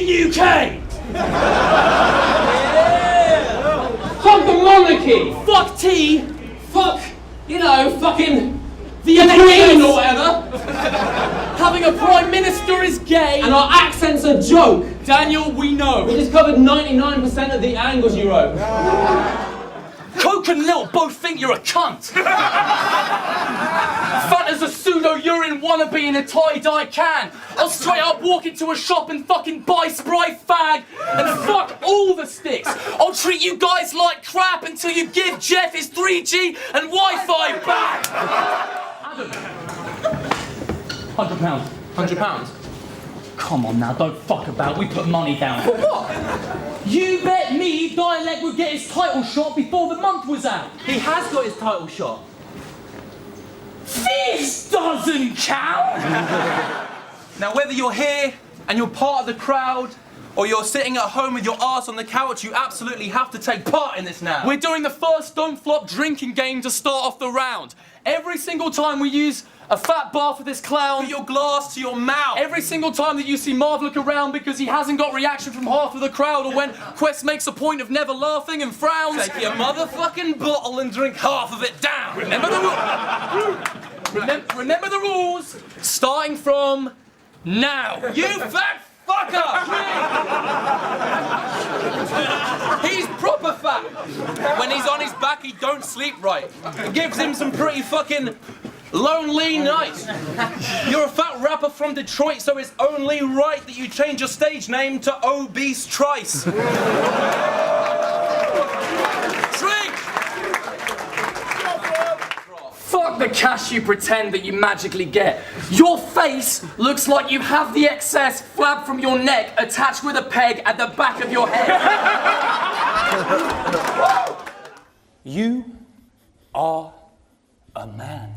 fucking UK! Fuck the monarchy! Fuck tea! Fuck, you know, fucking the Queen or whatever! Having a Prime Minister is gay! And our accent's a joke! Daniel, we know! We just covered 99% of the angles you wrote. Coke and Lil both think you're a cunt! Fanta's a pseudo-urine wannabe in a tie-dye can! I'll straight up walk into a shop and fucking buy Sprite fag and fuck all the sticks! I'll treat you guys like crap until you give Jeff his 3G and Wi-Fi back! Adam. £100. £100? Come on now, don't fuck about, we put money down. For what? You bet me Dialect would get his title shot before the month was out. He has got his title shot. This doesn't count! Now whether you're here and you're part of the crowd, or you're sitting at home with your ass on the couch, you absolutely have to take part in this now. We're doing the first Don't Flop drinking game to start off the round. Every single time we use a fat bar for this clown. Put your glass to your mouth. Every single time that you see Marv look around because he hasn't got reaction from half of the crowd, or when Quest makes a point of never laughing and frowns. Take your motherfucking bottle and drink half of it down. Remember the remember the rules, starting from now. You fat fucker! He's proper fat. When he's on his back, he don't sleep right. It gives him some pretty fucking lonely nights. You're a fat rapper from Detroit, so it's only right that you change your stage name to Obese Trice. Drink! Fuck the cash you pretend that you magically get. Your face looks like you have the excess flab from your neck attached with a peg at the back of your head. You are a man.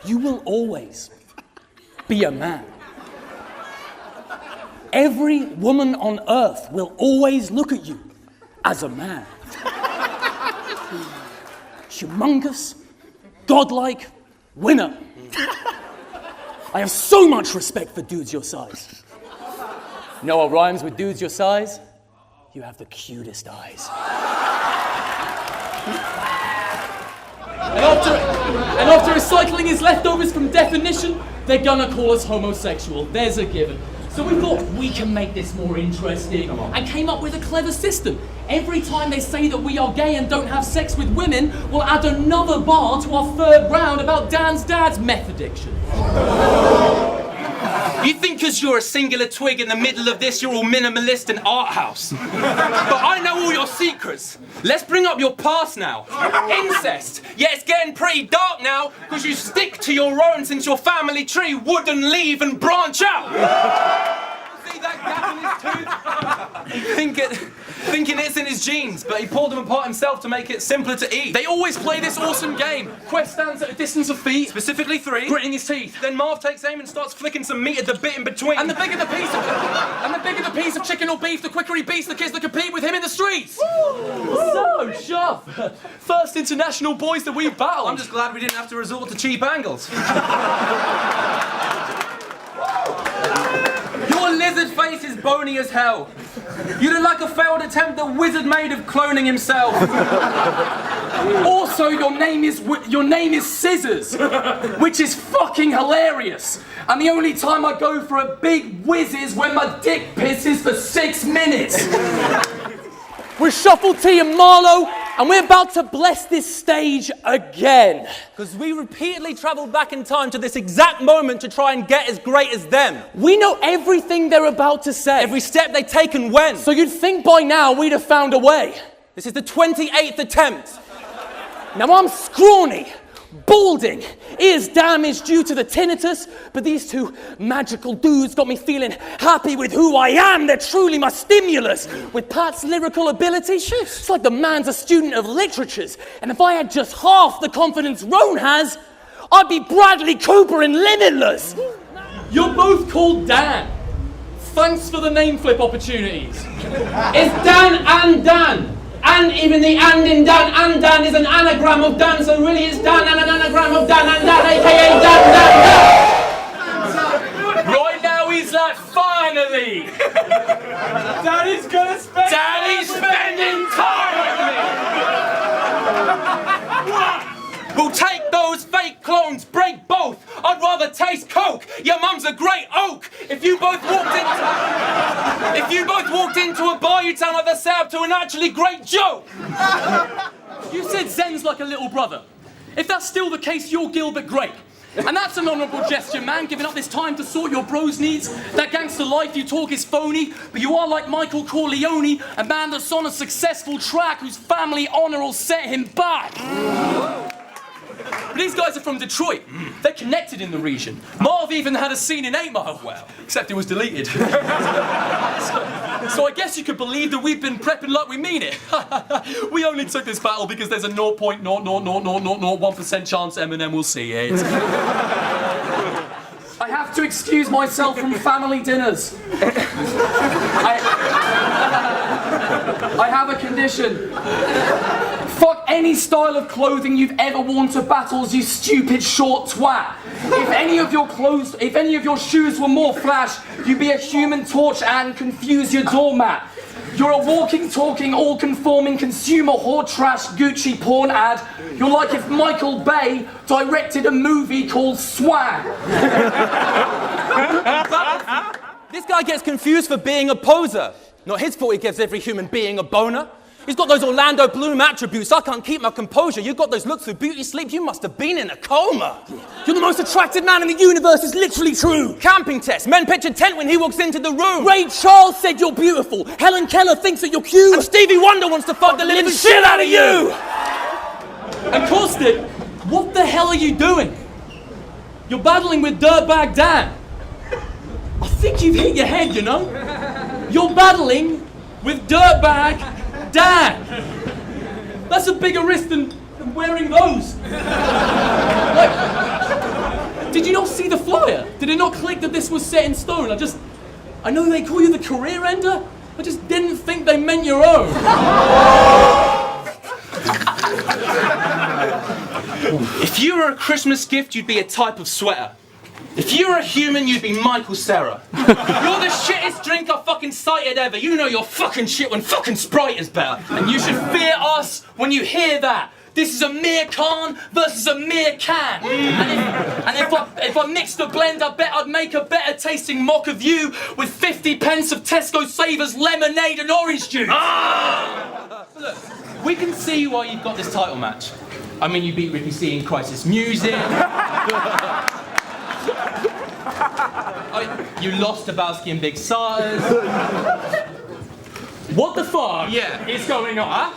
You will always be a man. Every woman on earth will always look at you as a man. Humongous, godlike winner. I have so much respect for dudes your size. You know what rhymes with dudes your size? You have the cutest eyes. And after recycling his leftovers from definition, they're gonna call us homosexual. There's a given. So we thought we can make this more interesting and came up with a clever system. Every time they say that we are gay and don't have sex with women, we'll add another bar to our third round about Dan's dad's meth addiction. You think because you're a singular twig in the middle of this, you're all minimalist and art house. But I know all your secrets. Let's bring up your past now. Incest. Yeah, it's getting pretty dark now because you stick to your own since your family tree wouldn't leave and branch out. See that gap in his tooth? Thinking it's in his genes, but he pulled them apart himself to make it simpler to eat. They always play this awesome game. Quest stands at a distance of feet, specifically 3, gritting his teeth. Then Marv takes aim and starts flicking some meat at the bit in between. And the bigger the piece of chicken or beef, the quicker he beats the kids that compete with him in the streets. Woo! So, Shuff, first international boys that we've battled. I'm just glad we didn't have to resort to cheap angles. Your lizard face is bony as hell. You look like a failed attempt the wizard made of cloning himself. Also, your name is Scizzahz, which is fucking hilarious. And the only time I go for a big whiz is when my dick pisses for 6 minutes. We're Shuffle-T and Marlo, and we're about to bless this stage again. Because we repeatedly travelled back in time to this exact moment to try and get as great as them. We know everything they're about to say. Every step they take and when. So you'd think by now we'd have found a way. This is the 28th attempt. Now I'm scrawny, balding, ears damaged due to the tinnitus, but these two magical dudes got me feeling happy with who I am. They're truly my stimulus. With Pat's lyrical ability, it's like the man's a student of literatures, and if I had just half the confidence Rone has, I'd be Bradley Cooper in Limitless. You're both called Dan. Thanks for the name flip opportunities. It's Dan and Dan. And even the and in Dan and Dan is an anagram of Dan, so really it's Dan and an anagram of Dan and Dan, aka Dan. Right now he's Alright, finally! Daddy's gonna spend Daddy's spending time with me! We'll take those fake clones, break both. I'd rather taste Coke. Your mum's a great oak. If you both walked into a bar, you'd sound like the setup to an actually great joke. You said Zen's like a little brother. If that's still the case, you're Gilbert Grape. And that's an honourable gesture, man, giving up this time to sort your bros' needs. That gangster life you talk is phony, but you are like Michael Corleone, a man that's on a successful track whose family honour will set him back. But these guys are from Detroit. They're connected in the region. Marv even had a scene in 8 Mile. Well, except it was deleted. So I guess you could believe that we've been prepping like we mean it. We only took this battle because there's a 0.00001% chance Eminem will see it. I have to excuse myself from family dinners. I have a condition. Fuck any style of clothing you've ever worn to battles, you stupid short twat. If any of your shoes were more flash, you'd be a human torch and confuse your doormat. You're a walking, talking, all-conforming consumer whore trash Gucci porn ad. You're like if Michael Bay directed a movie called Swag. This guy gets confused for being a poser. Not his fault he gives every human being a boner. He's got those Orlando Bloom attributes. I can't keep my composure. You've got those looks through beauty sleep. You must have been in a coma. You're the most attractive man in the universe. It's literally true. Camping test. Men pitch a tent when he walks into the room. Ray Charles said you're beautiful. Helen Keller thinks that you're cute. And Stevie Wonder wants to fuck the living shit out of you. And Caustic, what the hell are you doing? You're battling with Dirtbag Dan. I think you've hit your head, you know? You're battling with Dirtbag Dan. That's a bigger risk than wearing those. Like, did you not see the flyer? Did it not click that this was set in stone? I know they call you the career ender. I just didn't think they meant your own. If you were a Christmas gift, you'd be a type of sweater. If you were a human, you'd be Michael Cera. You're the shittest drink I've fucking sighted ever. You know you're fucking shit when fucking Sprite is better. And you should fear us when you hear that. This is a mere Khan versus a mere can. And if I mixed the blend, I bet I'd make a better tasting mock of you with 50 pence of Tesco Savers lemonade and orange juice. Look, we can see why you've got this title match. I mean, you beat Ricky C in Crisis Music. You lost to Bowski and Big Scizzahz. What the fuck is going on?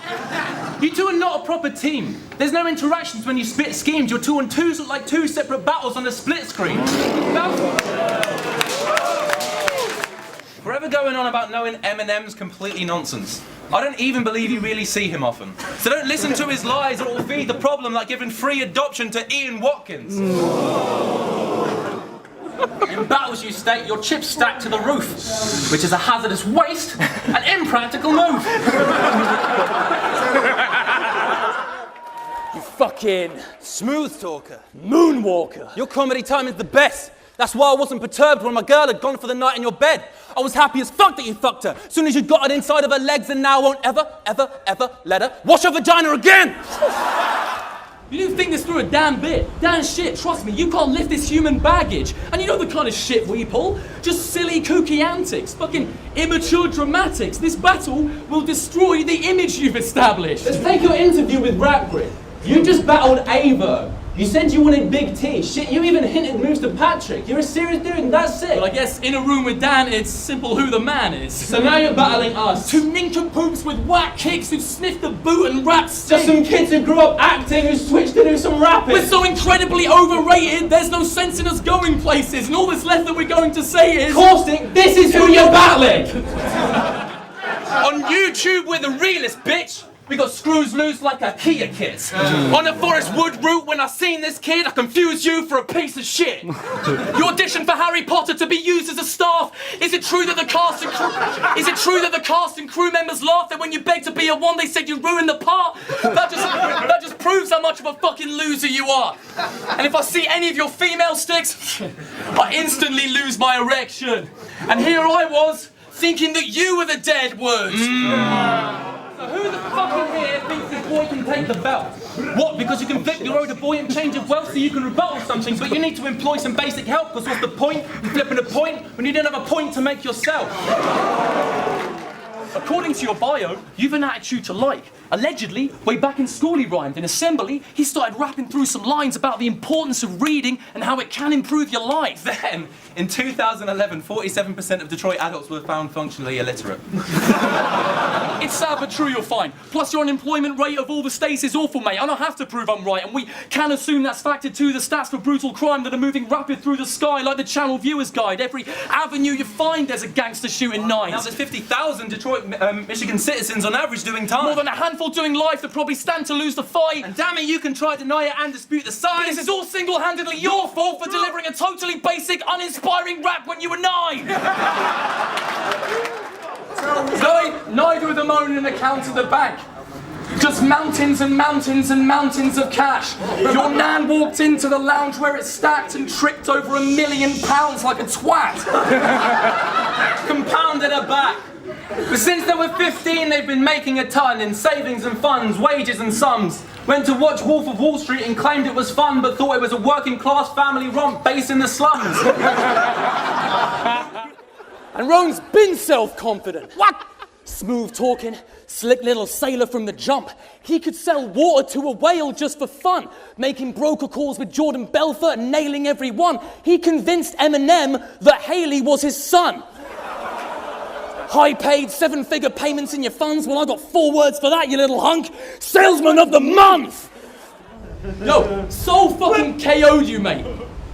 You two are not a proper team. There's no interactions when you spit schemes. Your 2-on-2s look like 2 separate battles on a split screen. Forever going on about knowing Eminem's completely nonsense. I don't even believe you really see him often. So don't listen to his lies or it will feed the problem like giving free adoption to Ian Watkins. In battles you state your chips stacked to the roof, which is a hazardous waste and impractical move. You fucking Smooth talker. moonwalker. Your comedy timing's the best. That's why I wasn't perturbed when my girl had gone for the night in your bed. I was happy as fuck that you fucked her. Soon as you got it inside of her legs and now I won't ever let her wash her vagina again. You didn't think this through a damn bit. Damn shit, trust me, you can't lift this human baggage. And you know the kind of shit we pull? Just silly, kooky antics, fucking immature dramatics. This battle will destroy the image you've established. Let's take your interview with Rap Grid. You just battled Avo. You said you wanted Big T. Shit, you even hinted moves to Patrick. You're a serious dude and that's it. Well, I guess in a room with Dan, it's simple who the man is. So now you're battling us. Two nincompoops with whack kicks who sniffed the boot and rap Just sing. some kids who grew up acting who switched to do some rapping. We're so incredibly overrated, there's no sense in us going places, and all that's left that we're going to say is... Caustic, this is who you're battling! On YouTube, we're the realest, bitch. We got screws loose like a Kia kit. On the Forest Wood route, when I seen this kid, I confused you for a piece of shit. You auditioned for Harry Potter to be used as a staff. Is it true that the cast and crew members laughed that when you begged to be a one, they said you ruined the part? That just proves how much of a fucking loser you are. And if I see any of your female sticks, I instantly lose my erection. And here I was, thinking that you were the dead words. So who the fuck in here thinks this boy can take the belt? What, because you can flip your own boy and change of wealth so you can rebuttal something, but you need to employ some basic help, because what's the point? You're flipping a point when you don't have a point to make yourself. According to your bio, you've an attitude to like. Allegedly, way back in school he rhymed. In assembly, he started rapping through some lines about the importance of reading and how it can improve your life. Then, in 2011, 47% of Detroit adults were found functionally illiterate. It's sad but true, you're fine. Plus your unemployment rate of all the states is awful, mate. I don't have to prove I'm right, and we can assume that's factored to the stats for brutal crime that are moving rapid through the sky like the channel viewer's guide. Every avenue you find, there's a gangster shooting nines. Now there's 50,000 Detroit, Michigan citizens on average doing time. More than a handful doing life that probably stand to lose the fight. And damn it, you can try deny it and dispute the But science. this is all single-handedly your fault for delivering a totally basic, uninspiring rap when you were 9. Neither of them own an account at the bank. Just mountains and mountains and mountains of cash. Your nan walked into the lounge where it's stacked and tripped over £1 million like a twat. Compounded her back. But since they were 15, they've been making a ton in savings and funds, wages and sums. Went to watch Wolf of Wall Street and claimed it was fun, but thought it was a working class family romp based in the slums. And Rone's been self-confident. What? Smooth talking, slick little sailor from the jump. He could sell water to a whale just for fun, making broker calls with Jordan Belfort and nailing every one. He convinced Eminem that Haley was his son. High-paid, 7-figure payments in your funds? Well, I got 4 words for that, you little hunk. Salesman of the month! Yo, so fucking KO'd you, mate.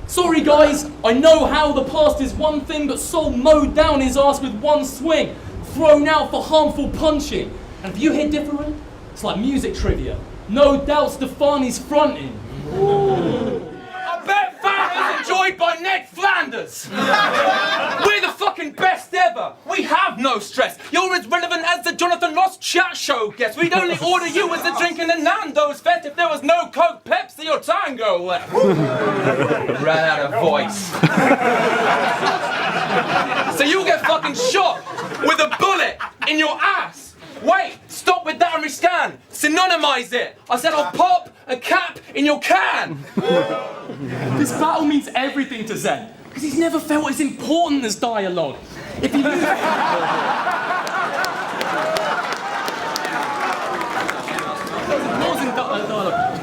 Sorry, guys, I know how the past is one thing, but Soul mowed down his ass with one swing, thrown out for harmful punching. And if you hit different, it's like music trivia. No doubt Stefani's fronting. I bet that was enjoyed by Ned Flanders. We're the fucking best ever. We have no stress. You're as relevant as the Jonathan Ross chat show guest. We'd only order you as a drink in the Nando's fest if there was no Coke, Pepsi or Tango left. Ran out of voice. So you get fucking shot with a bullet in your ass. Wait, stop with that and rescan. Synonymize it. I said I'll pop a cap in your can. This battle means everything to Zen, because he's never felt as important as dialogue. If he loses...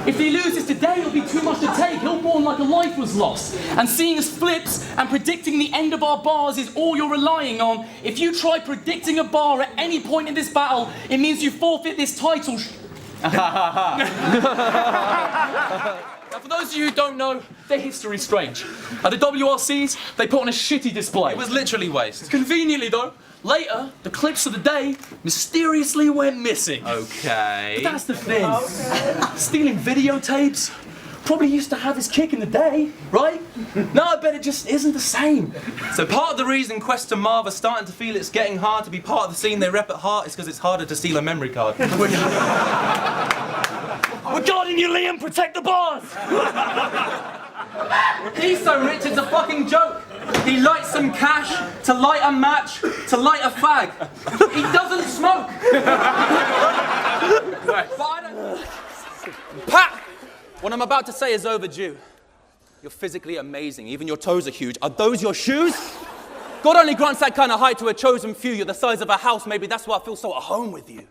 If he loses today, it'll be too much to take. He'll mourn like a life was lost. And seeing us flips and predicting the end of our bars is all you're relying on. If you try predicting a bar at any point in this battle, it means you forfeit this title. Now, for those of you who don't know, their history's strange. At the WRCs, they put on a shitty display. It was literally waste. Conveniently, though, later, the clips of the day mysteriously went missing. Okay. But that's the thing. Stealing videotapes probably used to have his kick in the day, right? Now I bet it just isn't the same. So part of the reason Quest and Marv are starting to feel it's getting hard to be part of the scene they rep at heart is because it's harder to steal a memory card. We're guarding you, Liam. Protect the bars. He's so rich it's a fucking joke. He lights some cash to light a match to light a fag. He doesn't smoke. Pat! What I'm about to say is overdue. You're physically amazing. Even your toes are huge. Are those your shoes? God only grants that kind of height to a chosen few. You're the size of a house. Maybe that's why I feel so at home with you.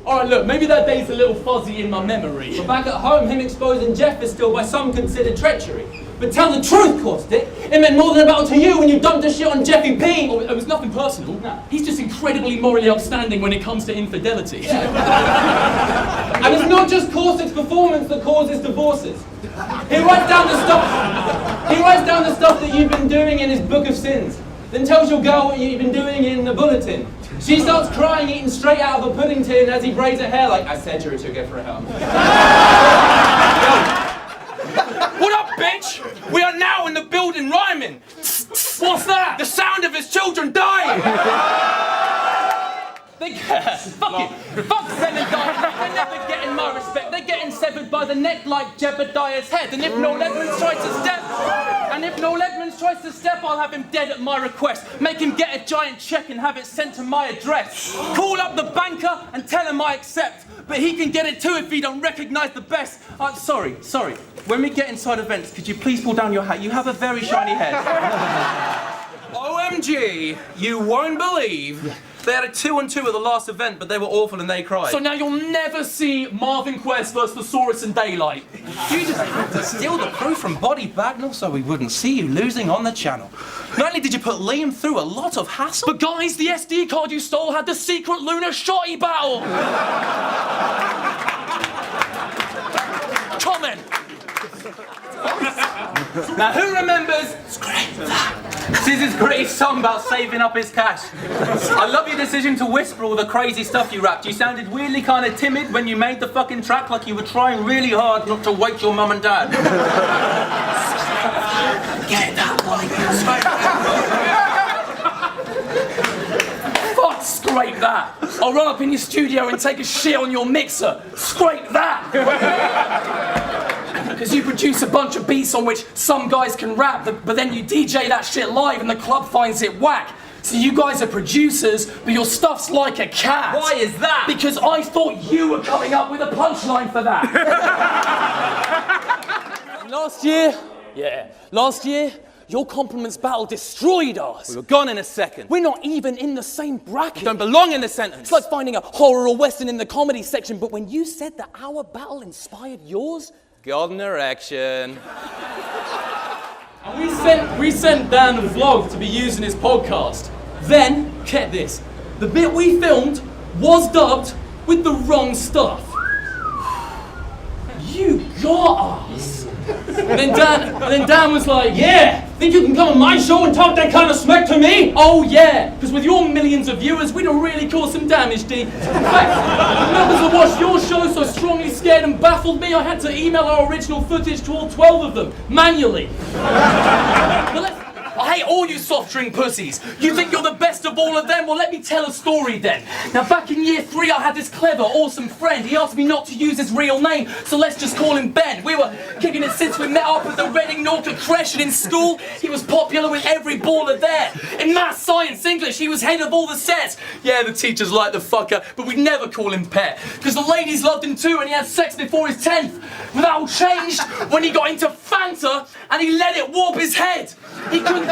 All right, look, maybe that day's a little fuzzy in my memory. But back at home, him exposing Jeff is still by some considered treachery. But tell the truth, Caustic. It meant more than a battle to you when you dumped the shit on Jeffy P. Oh, it was nothing personal. No. He's just incredibly morally outstanding when it comes to infidelity. Yeah. And it's not just Caustic's performance that causes divorces. He writes down the stuff that you've been doing in his book of sins. then tells your girl what you've been doing in the bulletin. She starts crying, eating straight out of a pudding tin as he braids her hair like, I said you were too good for a helm. What up, bitch? We are now in the building rhyming. What's that? The sound of his children dying. Fuck it. Fuck Zebediah. They're never getting my respect. They're getting severed by the neck like Jebediah's head. And if Noel Edmonds tries to step, I'll have him dead at my request. Make him get a giant check and have it sent to my address. Call up the banker and tell him I accept. But he can get it too if he don't recognise the best. Sorry. When we get inside events, could you please pull down your hat? You have a very shiny head. OMG, you won't believe. They had a 2-on-2 at the last event, but they were awful and they cried. So now you'll never see Marvin Quest versus Thesaurus and Daylight. You just had to steal the proof from Body Bagnall so we wouldn't see you losing on the channel. Not only did you put Liam through a lot of hassle, But guys, the SD card you stole had the secret lunar shotty battle. Comment. Now who remembers Scizzahz great song about saving up his cash? I love your decision to whisper all the crazy stuff you rapped. You sounded weirdly kind of timid when you made the fucking track, like you were trying really hard not to wake your mum and dad. Get that boy. Fuck, scrape that. I'll run up in your studio and take a shit on your mixer. Scrape that. Because you produce a bunch of beats on which some guys can rap, but then you DJ that shit live and the club finds it whack. So you guys are producers, but your stuff's like a cat. Why is that? Because I thought you were coming up with a punchline for that. Last year, your compliments battle destroyed us. We were gone in a second. We're not even in the same bracket. Don't belong in the sentence. It's like finding a horror or western in the comedy section, but when you said that our battle inspired yours, Golden erection. We sent Dan a vlog to be used in his podcast. Then, get this, the bit we filmed was dubbed with the wrong stuff. You got us. And then Dan was like, yeah, think you can come on my show and talk that kind of smack to me? Oh yeah, because with your millions of viewers, we'd really cause some damage, D. In fact, the numbers that watched your show so strongly scared and baffled me, I had to email our original footage to all 12 of them, manually. I hate all you soft drink pussies. You think you're the best of all of them? Well, let me tell a story then. Now, back in year 3, I had this clever, awesome friend. He asked me not to use his real name, so let's just call him Ben. We were kicking it since we met up at the Reading Norca Creche, and in school, he was popular with every baller there. In maths, science, English, he was head of all the sets. Yeah, the teachers liked the fucker, but we'd never call him Pet, because the ladies loved him too, and he had sex before his 10th. But that all changed when he got into Fanta, and he let it warp his head. He couldn't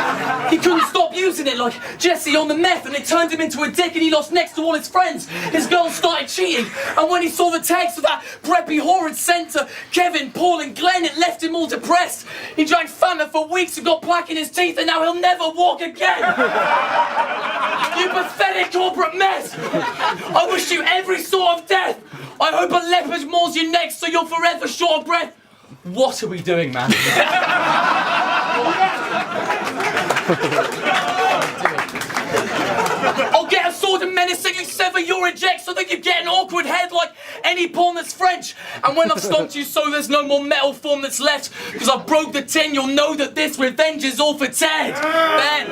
stop using it like Jesse on the meth, and it turned him into a dick and he lost next to all his friends. His girls started cheating, and when he saw the text of that preppy whore had sent to Kevin, Paul and Glenn, it left him all depressed. He drank Fanta for weeks and got black in his teeth, and now he'll never walk again. You pathetic corporate mess. I wish you every sort of death. I hope a leopard maws you next so you're forever short of breath. What are we doing, man? I'll get a sword and menacingly sever your eject so that you get an awkward head like any porn that's French. And when I've stomped you so there's no more metal form that's left, because I broke the tin, you'll know that this revenge is all for Ted. Ben.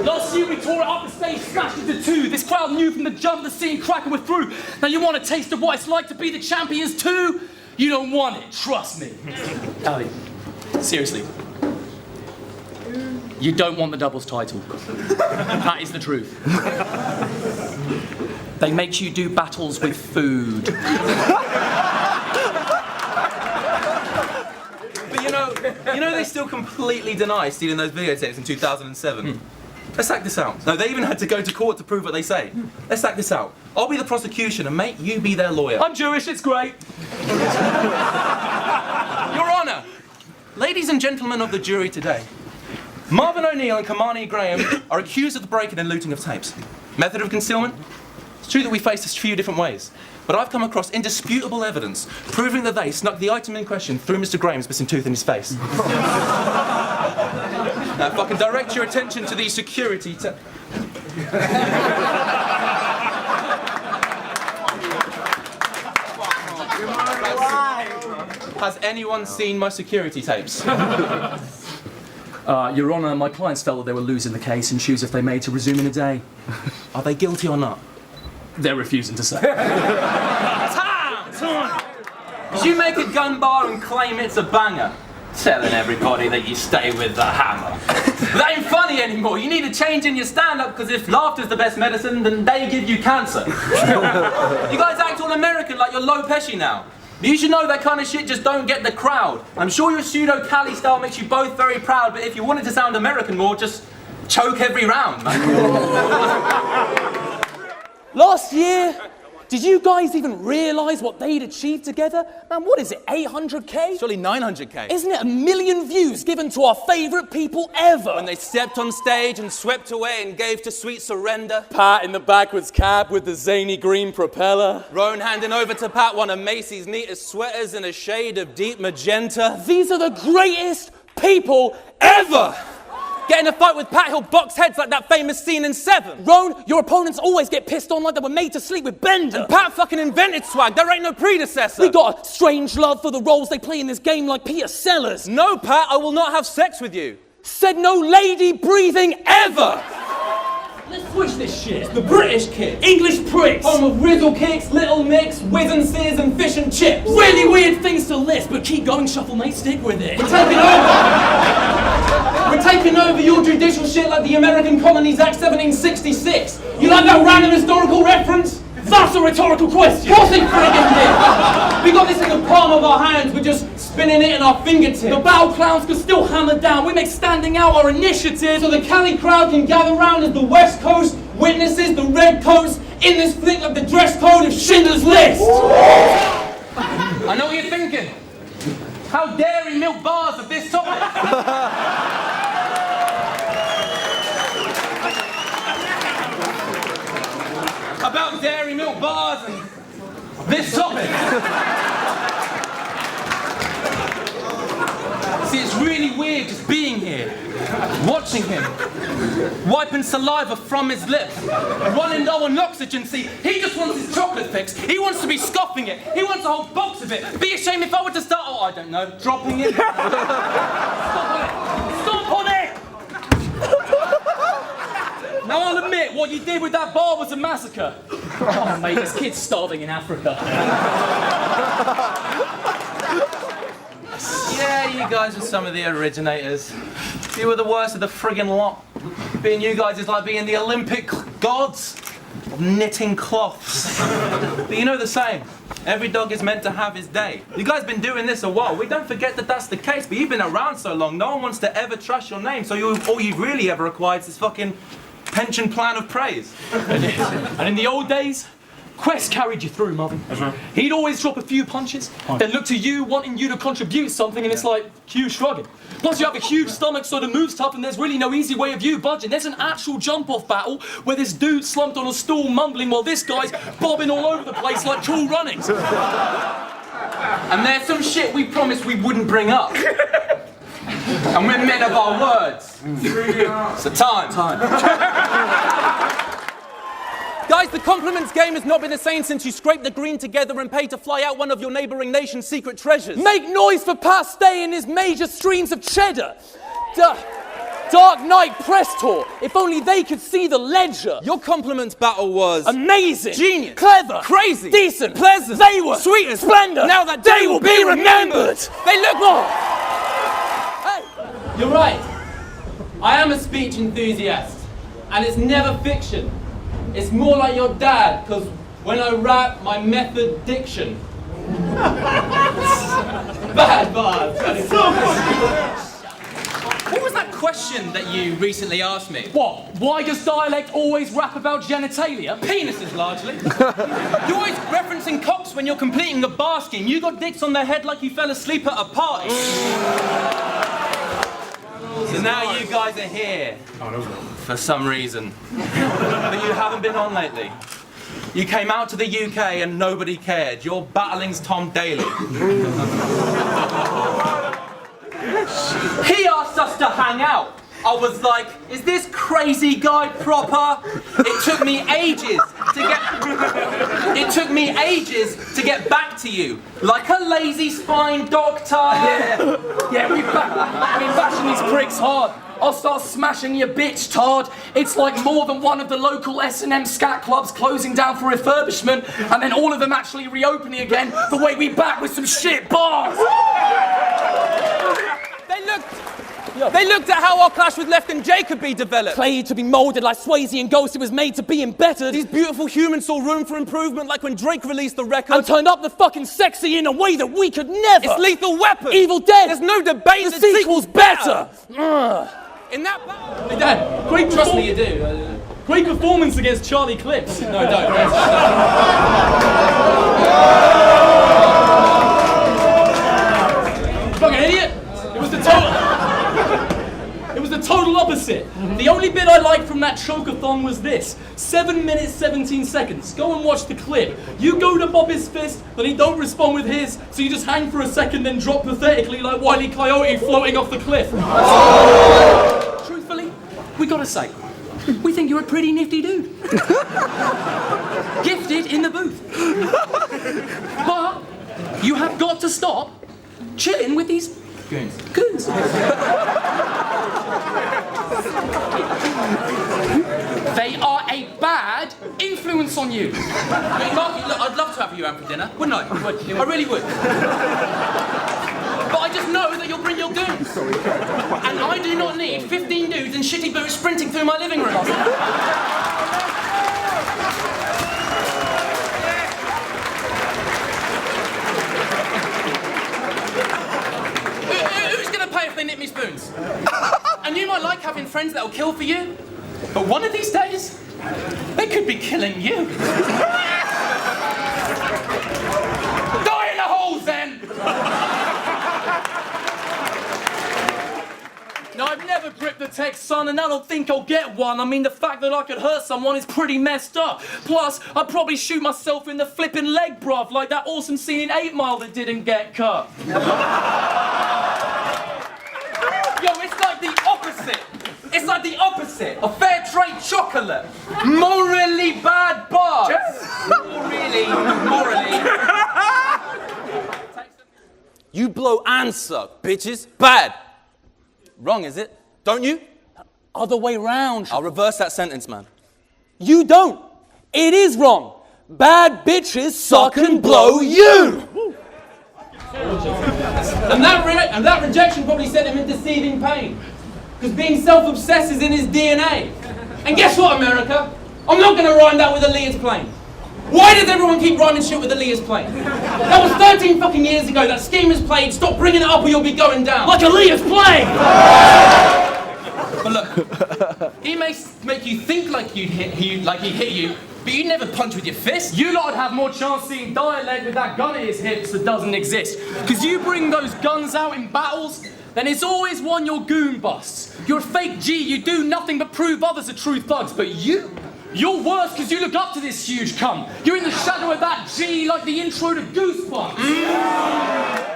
Last year we tore it up the stage, smashed into 2. This crowd knew from the jump the scene cracker were through. Now you want a taste of what it's like to be the champions too? You don't want it, trust me. Ali, seriously. You don't want the doubles title. That is the truth. They make you do battles with food. But you know they still completely deny stealing those videotapes in 2007. Let's act this out. No, they even had to go to court to prove what they say. Let's act this out. I'll be the prosecution and mate, you be their lawyer. I'm Jewish, it's great. Your Honour, ladies and gentlemen of the jury today, Marvin O'Neill and Kamani Graham are accused of the breaking and looting of tapes. Method of concealment? It's true that we faced a few different ways, but I've come across indisputable evidence proving that they snuck the item in question through Mr. Graham's missing tooth in his face. Now, if I can direct your attention to the security Has anyone seen my security tapes? Your Honour, my clients felt that they were losing the case and choose if they made to resume in a day. Are they guilty or not? They're refusing to say. Time! You make a gun bar and claim it's a banger, telling everybody that you stay with the hammer. That ain't funny anymore. You need a change in your stand-up, because if laughter's the best medicine, then they give you cancer. You guys act all American like you're low pesci now. You should know that kind of shit just don't get the crowd. I'm sure your pseudo-Cali style makes you both very proud, but if you wanted to sound American more, just choke every round, man. Last year, did you guys even realise what they'd achieved together? Man, what is it, 800k? Surely 900k. Isn't it 1 million views given to our favourite people ever? When they stepped on stage and swept away and gave to sweet surrender. Pat in the backwards cab with the zany green propeller. Rone handing over to Pat one of Macy's neatest sweaters in a shade of deep magenta. These are the greatest people ever! Get in a fight with Pat, he'll box heads like that famous scene in Seven. Rone, your opponents always get pissed on like they were made to sleep with Bender. And Pat fucking invented swag, there ain't no predecessor. We got a strange love for the roles they play in this game like Peter Sellers. No, Pat, I will not have sex with you. Said no lady breathing ever! Let's switch this shit. The British kids. English pricks. Home of Rizzle Kicks, Little Mix, Whiz and Sears and Fish and Chips. Really weird things to list, but keep going, Shuffle, mate. Stick with it. We're taking over. We're taking over your judicial shit like the American Colonies Act 1766. You like that random historical reference? That's a rhetorical question. Of course it friggin' did. We got this in the palm of our hands. We're just spinning it in our fingertips. The battle clowns can still hammer down. We make standing out our initiative so the Cali crowd can gather round as the West Coast witnesses the red coats in this flick of the dress code of Schindler's List. I know what you're thinking. How dare he milk bars of this topic? About dairy milk bars and this topic. See, it's really weird just being here, watching him, wiping saliva from his lips, running low on oxygen. See, he just wants his chocolate fix. He wants to be scoffing it. He wants a whole box of it. Be ashamed if I were to start, oh, I don't know, dropping it. Stop on it. Stop on it! Now I'll admit, what you did with that bar was a massacre. Oh, mate, this kid's starving in Africa. Yeah, you guys are some of the originators. You were the worst of the friggin' lot. Being you guys is like being the Olympic gods of knitting cloths. But you know the saying, every dog is meant to have his day. You guys been doing this a while. We don't forget that that's the case, but you've been around so long, no one wants to ever trust your name, so all you've really ever acquired is this fucking pension plan of praise. And in the old days, Quest carried you through, Marvin. He'd always drop a few punches, then look to you wanting you to contribute something, and it's like huge shrugging. Plus you have a huge stomach, so the move's tough, and there's really no easy way of you budging. There's an actual jump-off battle where this dude slumped on a stool mumbling while this guy's bobbing all over the place like Cool Runnings. And there's some shit we promised we wouldn't bring up. And we're men of our words. So time. Guys, the compliments game has not been the same since you scraped the green together and paid to fly out one of your neighbouring nation's secret treasures. Make noise for Pasté and his major streams of cheddar. Dark Knight press tour. If only they could see the ledger. Your compliments battle was Amazing. Genius. Clever. Crazy. Decent. Pleasant. They were Sweet as splendor. Now that they will be remembered. They look more. You're right. I am a speech enthusiast, and it's never fiction. It's more like your dad, because when I rap, my method diction. Bad bars. What was that question that you recently asked me? What? Why does Dialect always rap about genitalia? Penises, largely. You're always referencing cocks when you're completing a bar scheme. You got dicks on their head like you fell asleep at a party. So now you guys are here. For some reason. But you haven't been on lately. You came out to the UK and nobody cared. You're battling's Tom Daly. He asked us to hang out. I was like, is this crazy guy proper? It took me ages to get back to you. Like a lazy spine doctor. Yeah, we're bashing these pricks hard. I'll start smashing your bitch, Todd. It's like more than one of the local S&M scat clubs closing down for refurbishment, and then all of them actually reopening again the way we back with some shit bars. They looked at how our clash with Left and J could be developed. Clay to be moulded like Swazy and Ghost, it was made to be embittered. These beautiful humans saw room for improvement, like when Drake released the record. And turned up the fucking sexy in a way that we could never. It's Lethal Weapon. Evil Dead. There's no debate. The sequel's better. In that battle. Hey, Dad, great Trust me, you do. Great performance against Charlie Clips. No, don't. Fucking idiot. It was the total opposite. The only bit I liked from that choke-a-thon was this. 7 minutes, 17 seconds. Go and watch the clip. You go to bob his fist, then he don't respond with his, so you just hang for a second, then drop pathetically like Wile E. Coyote floating off the cliff. Truthfully, we gotta say, we think you're a pretty nifty dude. Gifted in the booth. But you have got to stop chilling with these goons. They are a bad influence on you. Hey, Marky, look, I'd love to have you around for dinner, wouldn't I? I really would. But I just know that you'll bring your goons. And I do not need 15 dudes in shitty boots sprinting through my living room. Who's gonna pay if they nip me spoons? And you might like having friends that'll kill for you, but one of these days, they could be killing you. Die in the holes then! Now, I've never gripped a text, son, and I don't think I'll get one. I mean, the fact that I could hurt someone is pretty messed up. Plus, I'd probably shoot myself in the flipping leg, bruv, like that awesome scene in 8 Mile that didn't get cut. Yo, it's like the opposite. It's like the opposite of fair trade chocolate. Morally bad bars. Morally. You blow and suck, bitches. Bad. Wrong, is it? Don't you? Other way round. I'll reverse that sentence, man. You don't. It is wrong. Bad bitches suck and blow you. And that rejection probably sent him into seething pain. Because being self-obsessed is in his DNA. And guess what, America? I'm not going to rhyme that with Aaliyah's plane. Why does everyone keep rhyming shit with Aaliyah's plane? That was 13 fucking years ago. That scheme is played. Stop bringing it up or you'll be going down. Like Aaliyah's plane. But look, he may make you think like he hit you, but you never punch with your fist. You lot would have more chance seeing Dialect with that gun at his hips that doesn't exist. Because you bring those guns out in battles, then it's always one your goon busts. You're a fake G, you do nothing but prove others are true thugs, but you're worse because you look up to this huge cunt. You're in the shadow of that G like the intro to Goosebumps.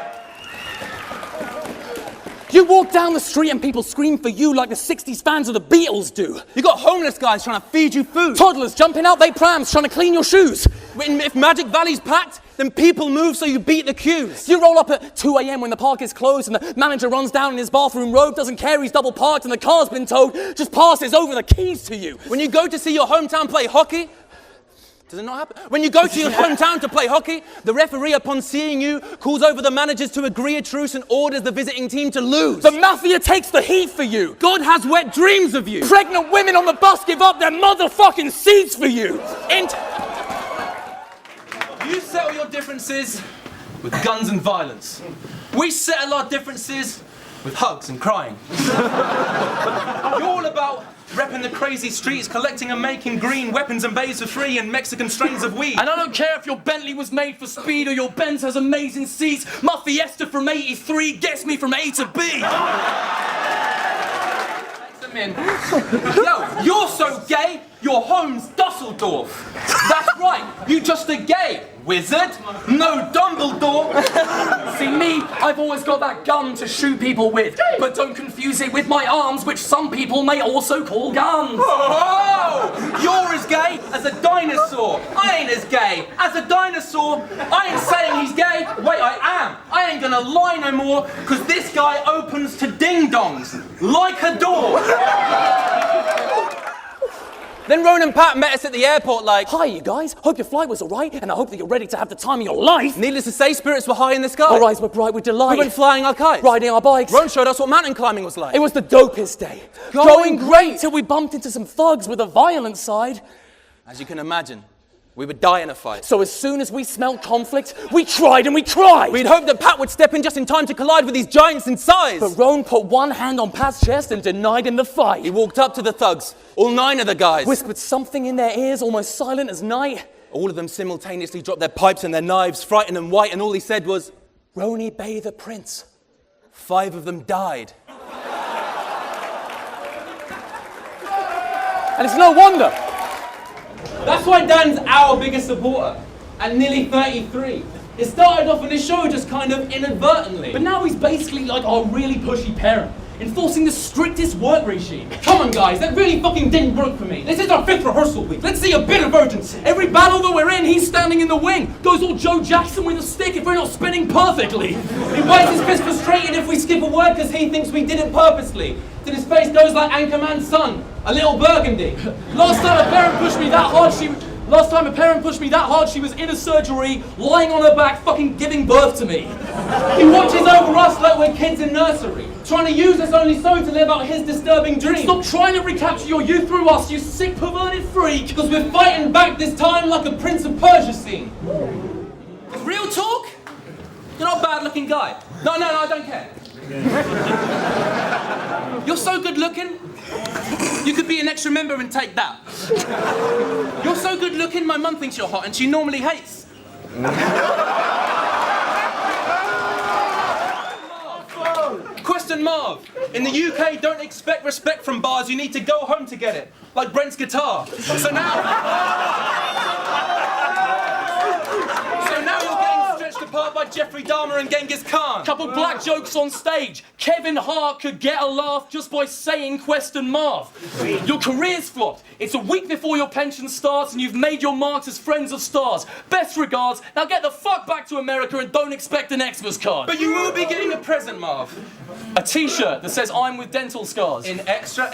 You walk down the street and people scream for you like the 60s fans of the Beatles do. You got homeless guys trying to feed you food. Toddlers jumping out their prams trying to clean your shoes. If Magic Valley's packed, then people move so you beat the queues. You roll up at 2 a.m. when the park is closed and the manager runs down in his bathroom robe, doesn't care he's double parked and the car's been towed, just passes over the keys to you. When you go to see your hometown play hockey, does it not happen? When you go to your hometown to play hockey, the referee, upon seeing you, calls over the managers to agree a truce and orders the visiting team to lose. The mafia takes the heat for you. God has wet dreams of you. Pregnant women on the bus give up their motherfucking seats for you. You settle your differences with guns and violence. We settle our differences with hugs and crying. You're all about repping the crazy streets, collecting and making green weapons and bays for free and Mexican strains of weed. And I don't care if your Bentley was made for speed or your Benz has amazing seats. My Fiesta from '83 gets me from A to B. them in. Yo, you're so gay, your home's Dusseldorf. That's right, you just a gay wizard, no Dumbledore. See me, I've always got that gun to shoot people with, but don't confuse it with my arms, which some people may also call guns. Oh, you're as gay as a dinosaur. I ain't as gay as a dinosaur. I ain't saying he's gay. Wait, I am. I ain't gonna lie no more, because this guy opens to ding-dongs like a door. Then Rone and Pat met us at the airport like, Hi, you guys. Hope your flight was all right, and I hope that you're ready to have the time of your life. needless to say, spirits were high in the sky. Our eyes were bright with delight. We went flying our kites. Riding our bikes. Rone showed us what mountain climbing was like. It was the dopest day. Going great till we bumped into some thugs with a violent side. As you can imagine, we would die in a fight. So as soon as we smelt conflict, we tried and we cried. We'd hoped that Pat would step in just in time to collide with these giants in size. But Rone put one hand on Pat's chest and denied him the fight. He walked up to the thugs, all 9 of the guys. Whispered something in their ears, almost silent as night. All of them simultaneously dropped their pipes and their knives, frightened and white, and all he said was, Rone Bay the Prince. 5 of them died. And it's no wonder. That's why Dan's our biggest supporter, at nearly 33. It started off in this show just kind of inadvertently. But now he's basically like our really pushy parent, enforcing the strictest work regime. Come on guys, that really fucking didn't work for me. This is our 5th rehearsal week. Let's see a bit of urgency. Every battle that we're in, he's standing in the wing. Goes all Joe Jackson with a stick if we're not spinning perfectly. He waves his fist frustrated if we skip a word because he thinks we did it purposely. Then his face goes like Anchorman's son, a little burgundy. Last time a parent pushed me that hard, she was in a surgery, lying on her back, fucking giving birth to me. He watches over us like we're kids in nursery, trying to use us only so to live out his disturbing dreams. Stop trying to recapture your youth through us, you sick, perverted freak. Because we're fighting back this time like a Prince of Persia scene. Real talk? You're not a bad-looking guy. No, I don't care. You're so good-looking. You could be an extra member and take that. You're so good-looking, my mum thinks you're hot and she normally hates. Question Marv. In the UK, don't expect respect from bars. You need to go home to get it. Like Brent's guitar. So now you're getting stretched apart by Jeffrey Dahmer and Genghis Khan. Couple black jokes on stage. Kevin Hart could get a laugh just by saying Question Marv. Your career's flopped. It's a week before your pension starts and you've made your marks as friends of stars. Best regards. Now get the fuck back to America and don't expect an Xmas card. But you will be getting a present, Marv. A t-shirt that says I'm with dental scars. In extra.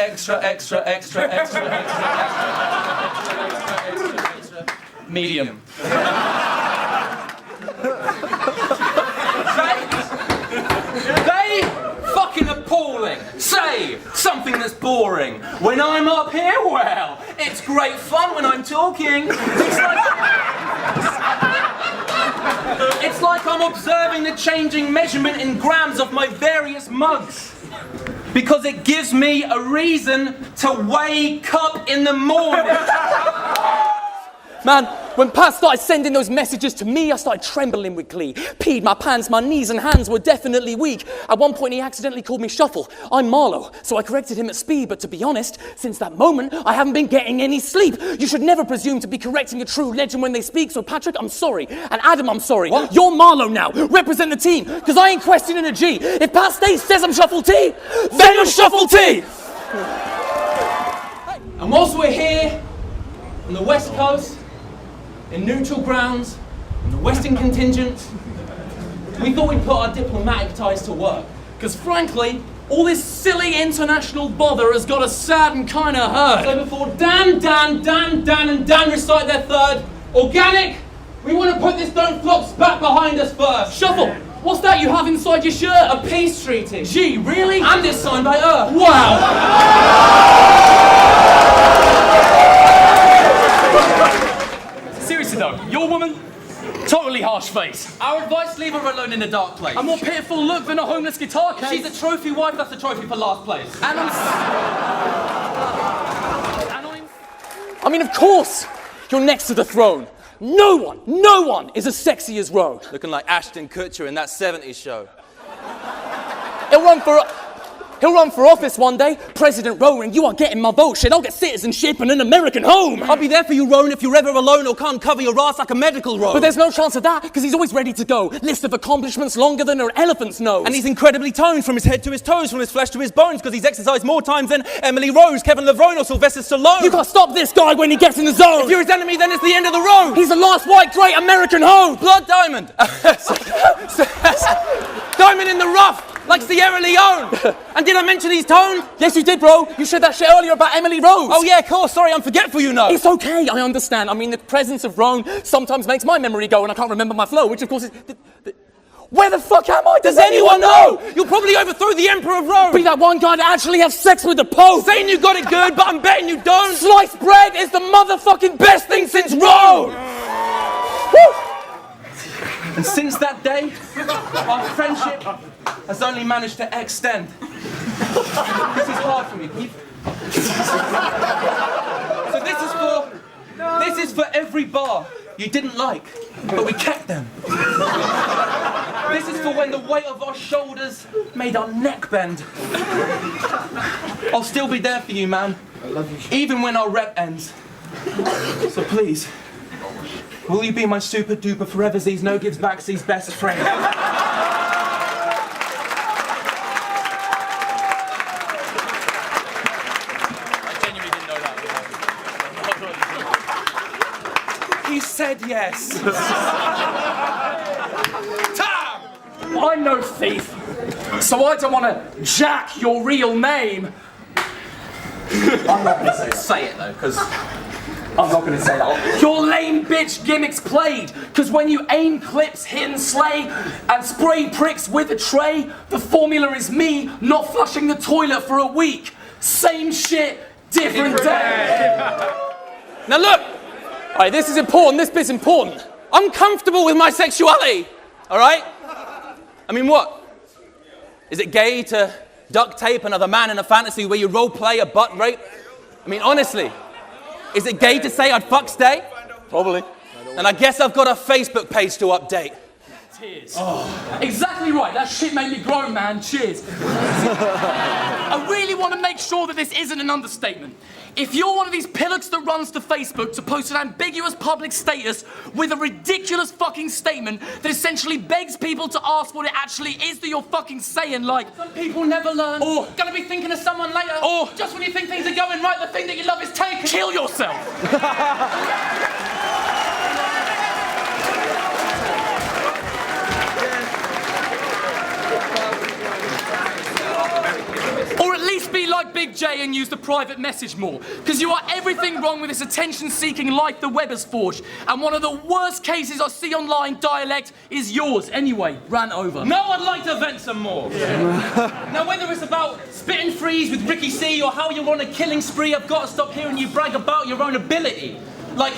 Medium. They fucking appalling. Say something that's boring. When I'm up here, well, it's great fun when I'm talking. It's like I'm observing the changing measurement in grams of my various mugs. Because it gives me a reason to wake up in the morning. Man, when Pat started sending those messages to me, I started trembling with glee. Peed my pants, my knees and hands were definitely weak. At one point, he accidentally called me Shuffle. I'm Marlo, so I corrected him at speed. But to be honest, since that moment, I haven't been getting any sleep. You should never presume to be correcting a true legend when they speak. So Patrick, I'm sorry. And Adam, I'm sorry. What? You're Marlo now. Represent the team, because I ain't questioning a G. If Pat State says I'm Shuffle-T, then I'm Shuffle-T. And whilst we're here, on the West Coast, in neutral grounds, in the Western contingent, we thought we'd put our diplomatic ties to work. Because frankly, all this silly international bother has got us sad and kind of hurt. So before Dan, and Dan recite their third, organic, we want to put this don't flop spat behind us first. Shuffle, what's that you have inside your shirt? A peace treaty. Gee, really? And it's signed by Earth. Wow! Seriously though, your woman, totally harsh face. Our advice, leave her alone in a dark place. A more pitiful look than a homeless guitar case. She's a trophy wife, that's a trophy for last place. And I mean, of course, you're next to the throne. No one is as sexy as Rone. Looking like Ashton Kutcher in that 70s show. He'll run for He'll run for office one day. President Rone, you are getting my vote. Shit, I'll get citizenship and an American home. I'll be there for you, Rone, if you're ever alone or can't cover your ass like a medical robe. But there's no chance of that, because he's always ready to go. List of accomplishments longer than an elephant's nose. And he's incredibly toned from his head to his toes, from his flesh to his bones, because he's exercised more times than Emily Rose, Kevin Levrone, or Sylvester Stallone. You can't stop this guy when he gets in the zone. If you're his enemy, then it's the end of the road. He's the last white great American home. Blood diamond. Diamond in the rough, like Sierra Leone. And did I mention he's toned? Yes, you did, bro. You said that shit earlier about Emily Rose. Oh yeah, of course. Sorry, I'm forgetful, you know. It's okay, I understand. I mean, the presence of Rone sometimes makes my memory go and I can't remember my flow, which of course is... Where the fuck am I? Does anyone know? You'll probably overthrow the Emperor of Rome. Be that one guy that actually has sex with the Pope. Saying you got it good, but I'm betting you don't. Sliced bread is the motherfucking best thing since Rome. And since that day, our friendship has only managed to extend. This is hard for me. So this is for every bar you didn't like, but we kept them. This is for when the weight of our shoulders made our neck bend. I'll still be there for you, man. I love you. Even when our rep ends. So please, will you be my super duper forever Z's no gives back Z's best friend? He said yes. Tom! I'm no thief, so I don't want to jack your real name. I'm not going to say it. Say it though, because I'm not going to say that. Your lame bitch gimmicks played, because when you aim clips, hit and slay, and spray pricks with a tray, the formula is me not flushing the toilet for a week. Same shit, different day. Now look. All right, this is important. This bit's important. I'm comfortable with my sexuality, all right? I mean, what? Is it gay to duct tape another man in a fantasy where you role play a butt rape? I mean, honestly, is it gay to say I'd fuck stay? Probably. And I guess I've got a Facebook page to update. Cheers. Oh. Exactly right. That shit made me groan, man. Cheers. I really want to make sure that this isn't an understatement. If you're one of these pillocks that runs to Facebook to post an ambiguous public status with a ridiculous fucking statement that essentially begs people to ask what it actually is that you're fucking saying, like, some people never learn, or gonna be thinking of someone later, or just when you think things are going right, the thing that you love is taken. Kill yourself. Or at least be like Big J and use the private message more. Because you are everything wrong with this attention-seeking life the web has forged. And one of the worst cases I see online, Dialect, is yours. Anyway, rant over. No, I'd like to vent some more. Yeah. Now, whether it's about spitting freeze with Ricky C or how you're on a killing spree, I've got to stop hearing you brag about your own ability. Like,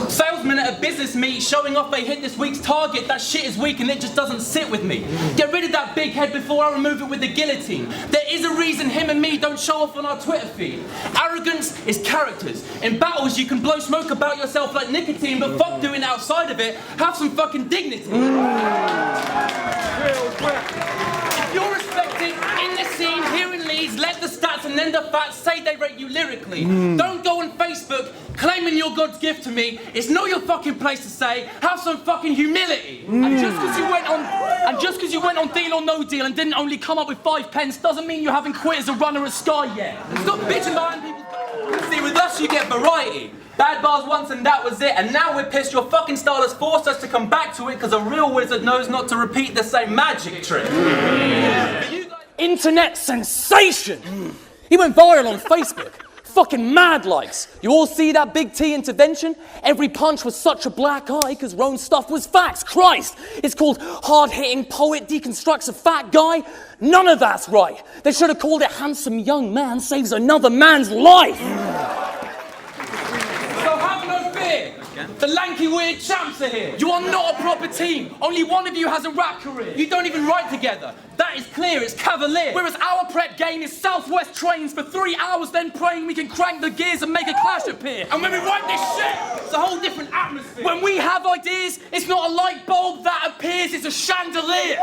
salesmen at a business meet showing off they hit this week's target. That shit is weak and it just doesn't sit with me. Get rid of that big head before I remove it with the guillotine. There is a reason him and me don't show off on our Twitter feed. Arrogance is characters. In battles you can blow smoke about yourself like nicotine, but fuck doing it outside of it. Have some fucking dignity. If you're respected in the scene, here in Leeds, let the stats and then the facts say they rate you lyrically. Don't go on Facebook claiming you're God's gift to me. It's not your fucking place to say. Have some fucking humility. And just because you went on Deal or No Deal and didn't only come up with 5 pence doesn't mean you haven't quit as a runner at Sky yet. Stop bitching behind people. See, with us you get variety. Bad bars once and that was it, and now we're pissed your fucking style has forced us to come back to it because a real wizard knows not to repeat the same magic trick. But you guys... Internet sensation. He went viral on Facebook. Fucking mad likes. You all see that Big T intervention? Every punch was such a black eye because Rone's stuff was facts. Christ! It's called hard-hitting poet deconstructs a fat guy. None of that's right. They should have called it handsome young man saves another man's life. So have no fear. The lanky weird champs are here. You are not a proper team. Only one of you has a rap career. You don't even write together. That is clear, it's cavalier. Whereas our prep game is Southwest trains for 3 hours, then praying we can crank the gears and make a clash appear. And when we write this shit, it's a whole different atmosphere. When we have ideas, it's not a light bulb that appears, it's a chandelier.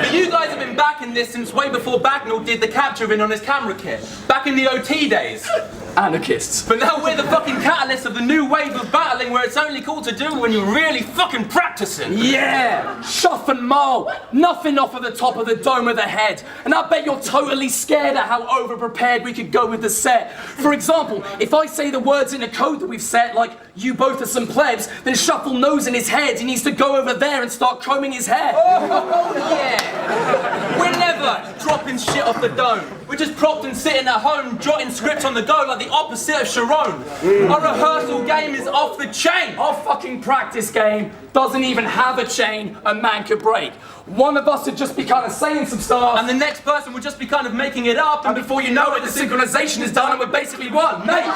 But you guys have been backing this since way before Bagnall did the capturing on his camera kit. Back in the OT days. Anarchists. But now we're the fucking catalyst of the new wave of battling where it's only cool to do when you're really fucking practicing. Yeah! Shuff and Marl, nothing off of the top of the dome of the head. And I bet you're totally scared at how over-prepared we could go with the set. For example, if I say the words in a code that we've set, like, you both are some plebs, then Shuffle knows in his head he needs to go over there and start combing his hair. Oh, yeah. We're never dropping shit off the dome. We're just propped and sitting at home, jotting scripts on the go like the opposite of Sharon. Our rehearsal game is off the chain. Our fucking practice game doesn't even have a chain a man could break. One of us would just be kind of saying some stuff, And the next person would just be kind of making it up, and before you know it, the synchronization is done and we're basically one. Mate!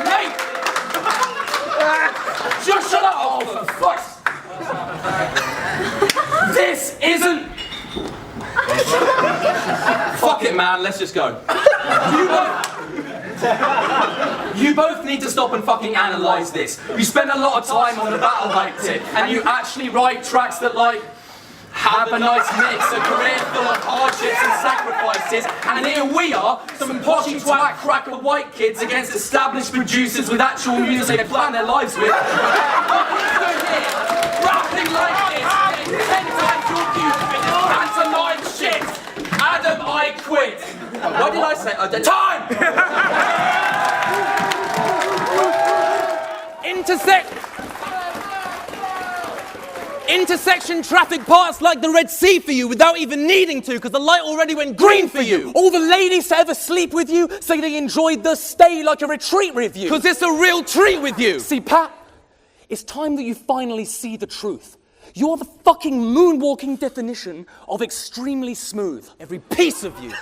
Mate! Just shut up! Oh, for fuck's... This isn't... Fuck it, man, let's just go. You both need to stop and fucking analyse this. You spend a lot of time on the battle hype tip, and you actually write tracks that, like, have a nice mix, a career full of hardships and sacrifices, and here we are, some poshy twat cracker white kids against established producers with actual music they plan their lives with. Rapping like this, 10 times your views with this pantomime shit. Adam, I quit. What did I say? Intersection traffic parts like the Red Sea for you without even needing to, because the light already went green for you. All the ladies to ever sleep with you say they enjoyed the stay like a retreat with you. Because it's a real treat with you. See, Pat, it's time that you finally see the truth. You're the fucking moonwalking definition of extremely smooth. Every piece of you,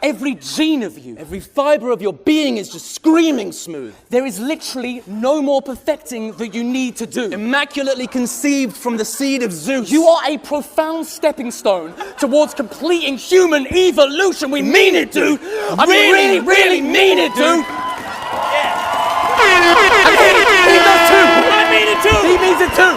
Every gene of you. every fibre of your being is just screaming smooth. There is literally no more perfecting that you need to do. Immaculately conceived from the seed of Zeus. You are a profound stepping stone towards completing human evolution. We mean it, dude. I really mean it, dude. Yeah. He does too. I mean it too. He means it too.